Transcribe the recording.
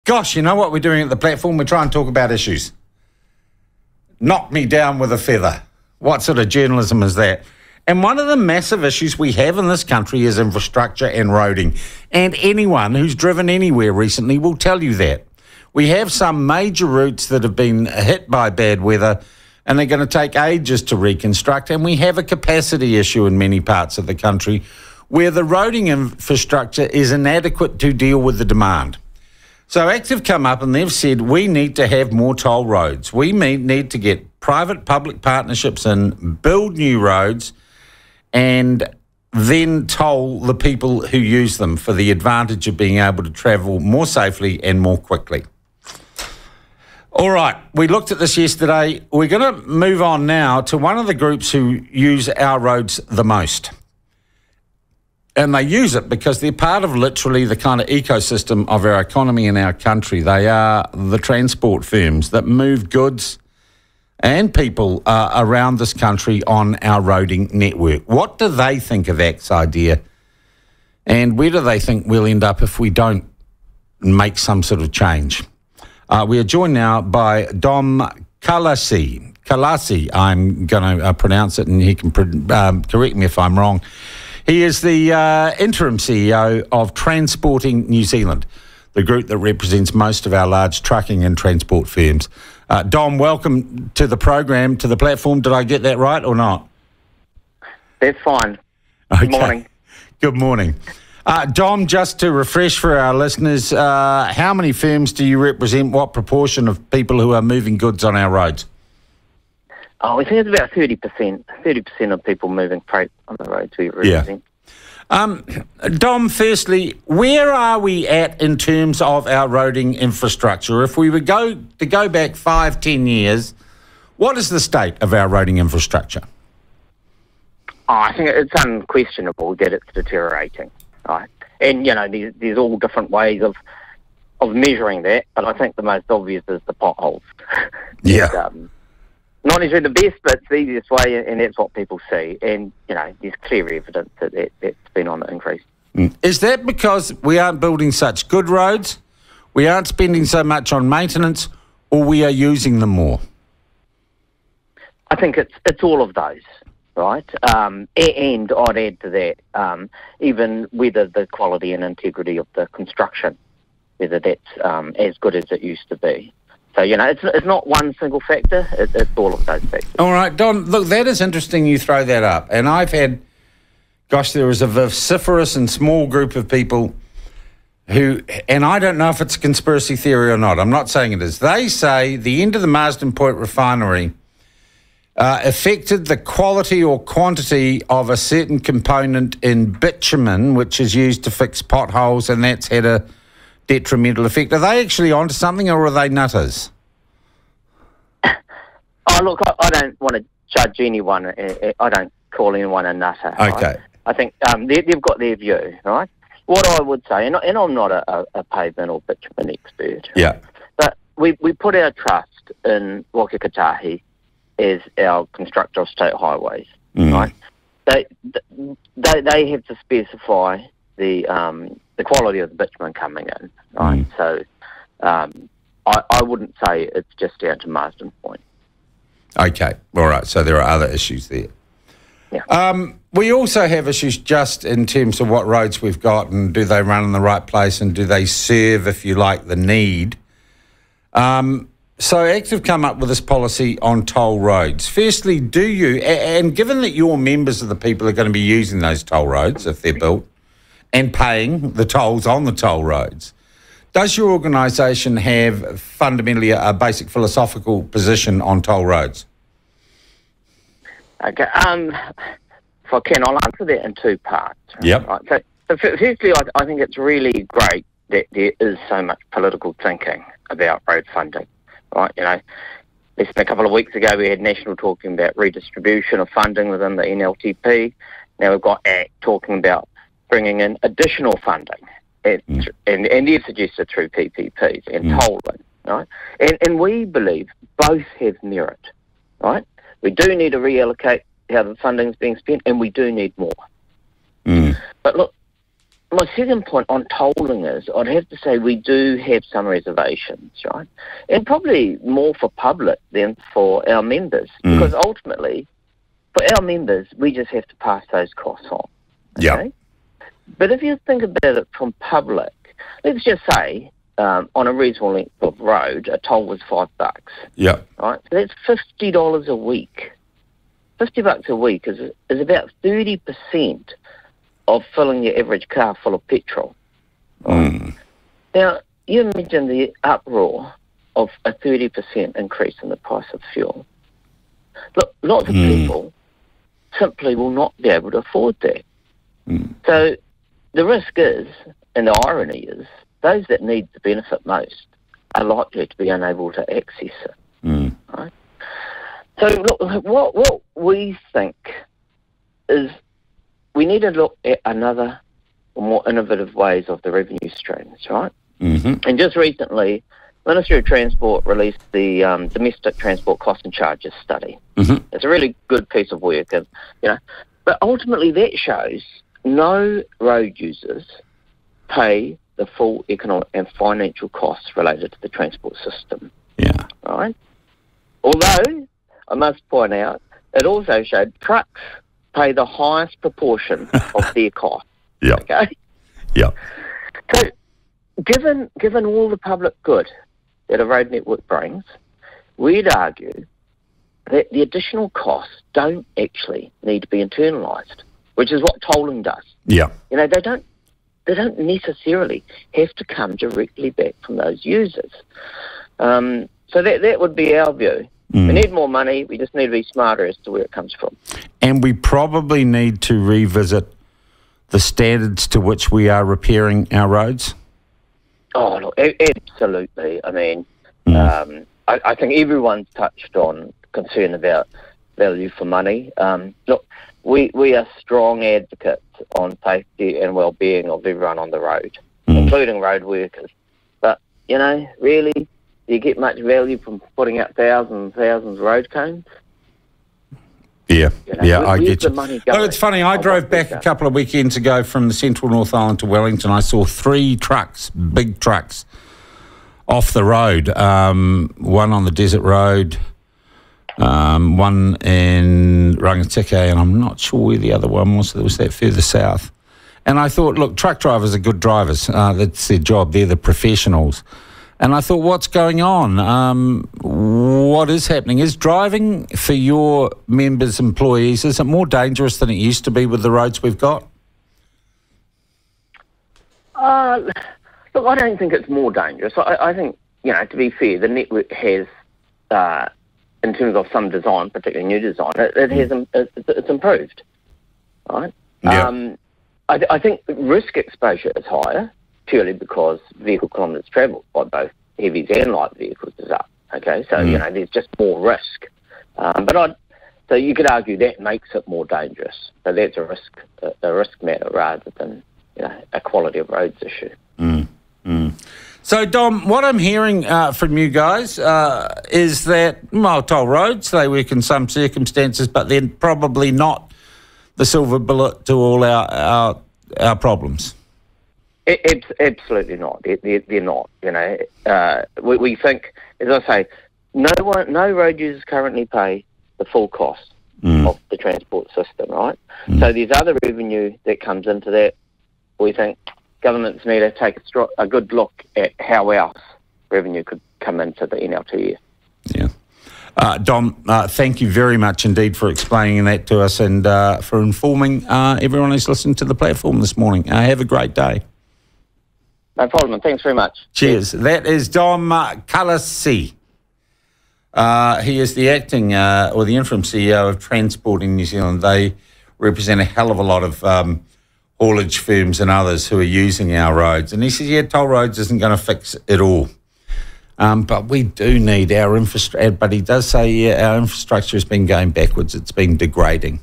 Gosh, you know what we're doing at the platform? We're trying to talk about issues. Knock me down with a feather. What sort of journalism is that? And one of the massive issues we have in this country is infrastructure and roading. And anyone who's driven anywhere recently will tell you that. We have some major routes that have been hit by bad weather and they're going to take ages to reconstruct. And we have a capacity issue in many parts of the country where the roading infrastructure is inadequate to deal with the demand. So ACT have come up and they've said we need to have more toll roads. We need to get private-public partnerships and build new roads and then toll the people who use them for the advantage of being able to travel more safely and more quickly. All right, we looked at this yesterday. We're going to move on now to one of the groups who use our roads the most. And they use it because they're part of literally the kind of ecosystem of our economy in our country. They are the transport firms that move goods and people around this country on our roading network. What do they think of ACT's idea? And where do they think we'll end up if we don't make some sort of change? We are joined now by Dom Kalasih. Kalasih, I'm going to pronounce it and he can correct me if I'm wrong. He is the interim CEO of Transporting New Zealand, the group that represents most of our large trucking and transport firms. Dom, welcome to the program, to the platform. Did I get that right or not? That's fine. Okay. Good morning. Good morning. Dom, just to refresh for our listeners, how many firms do you represent? What proportion of people who are moving goods on our roads? Oh, we think it's about 30%. 30% of people moving freight on the roads we represent. Yeah. Dom, firstly, where are we at in terms of our roading infrastructure? If we were to go back 5-10 years, what is the state of our roading infrastructure? Oh, I think it's unquestionable that it's deteriorating, right? And, you know, there's all different ways of measuring that, but I think the most obvious is the potholes. Yeah. And, not necessarily the best, but it's the easiest way, and that's what people see. And, you know, there's clear evidence that's been on the increase. Is that because we aren't building such good roads, we aren't spending so much on maintenance, or we are using them more? I think it's all of those, right? And I'd add to that, even whether the quality and integrity of the construction, whether that's as good as it used to be. So, you know, it's not one single factor, it's all of those factors. All right, Don, look, that is interesting you throw that up. And I've had, there was a vociferous and small group of people who, and I don't know if it's a conspiracy theory or not, I'm not saying it is. They say the end of the Marsden Point refinery affected the quality or quantity of a certain component in bitumen, which is used to fix potholes, and that's had a detrimental effect. Are they actually onto something, or are they nutters? Oh, look, I don't want to judge anyone. I don't call anyone a nutter. Okay. Right? I think they've got their view, right? What I would say, and I'm not a pavement or bitumen expert, yeah, but we put our trust in Wakakatahi as our constructor of state highways, right? They have to specify the quality of the bitumen coming in, right? So I wouldn't say it's just down to Marsden Point. Okay, all right. So there are other issues there. Yeah. We also have issues just in terms of what roads we've got and do they run in the right place and do they serve, if you like, the need. So ACT have come up with this policy on toll roads. Firstly, do you, and given that you're members of the people who are going to be using those toll roads if they're built and paying the tolls on the toll roads, does your organisation have fundamentally a basic philosophical position on toll roads? Okay. If I can, I'll answer that in two parts. Yep. Right? So firstly, I think it's really great that there is so much political thinking about road funding. Right? You know, less than a couple of weeks ago, we had National talking about redistribution of funding within the NLTP. Now we've got ACT talking about bringing in additional funding, and they've suggested through PPPs and tolling, right? And we believe both have merit, right? We do need to reallocate how the funding's being spent, and we do need more. But look, my second point on tolling is I'd have to say we do have some reservations, right? And probably more for public than for our members, because ultimately, for our members, we just have to pass those costs on. Okay? Yeah. But if you think about it from public, let's just say on a reasonable length of road, a toll was $5. Yeah. Right? So that's $50 a week. $50 a week is about 30% of filling your average car full of petrol. Right? Now, you imagine the uproar of a 30% increase in the price of fuel. Look, lots of people simply will not be able to afford that. So the risk is, and the irony is, those that need the benefit most are likely to be unable to access it. Right? So look, what we think is we need to look at another or more innovative ways of the revenue streams, right? And just recently, Ministry of Transport released the Domestic Transport Cost and Charges Study. It's a really good piece of work, and but ultimately that shows no road users pay the full economic and financial costs related to the transport system. Yeah. Right? Although, I must point out, it also showed trucks pay the highest proportion of their costs. Yeah. Okay? Yeah. So, given all the public good that a road network brings, we'd argue that the additional costs don't actually need to be internalised, which is what tolling does. Yeah. They don't necessarily have to come directly back from those users. So that would be our view. We need more money. We just need to be smarter as to where it comes from. And we probably need to revisit the standards to which we are repairing our roads. Oh, look, absolutely. I mean, I think everyone's touched on concern about value for money. Look, we are strong advocates on safety and well-being of everyone on the road, including road workers. But, really, do you get much value from putting up thousands and thousands of road cones? Yeah, I get you. Look, it's funny, I drove back a couple of weekends ago from the central North Island to Wellington. I saw 3 trucks, big trucks, off the road. One on the desert road, one in Rangitikei, and I'm not sure where the other one was. There was that further south. And I thought, look, truck drivers are good drivers. That's their job. They're the professionals. And I thought, what's going on? What is happening? Is driving for your members, employees, is it more dangerous than it used to be with the roads we've got? Look, I don't think it's more dangerous. I think, to be fair, the network has, in terms of some design, particularly new design, it's improved, right? Yeah. I think risk exposure is higher, purely because vehicle kilometres travelled by both heavies and light vehicles is up. Okay, so there's just more risk. So you could argue that makes it more dangerous. So that's a risk matter rather than a quality of roads issue. So Dom, what I'm hearing from you guys is that toll roads, they work in some circumstances, but they're probably not the silver bullet to all our problems. Absolutely not. They're not. We think, as I say, no road users currently pay the full cost of the transport system, right? So there's other revenue that comes into that. We think governments need to take a good look at how else revenue could come into the NLTE. Yeah. Dom, thank you very much indeed for explaining that to us and for informing everyone who's listened to the platform this morning. Have a great day. No problem, and thanks very much. Cheers. That is Dom Kalasih. He is the acting or the interim CEO of Transporting New Zealand. They represent a hell of a lot of haulage firms and others who are using our roads. And he says, toll roads isn't going to fix it all. But we do need our infrastructure. But he does say, our infrastructure has been going backwards. It's been degrading.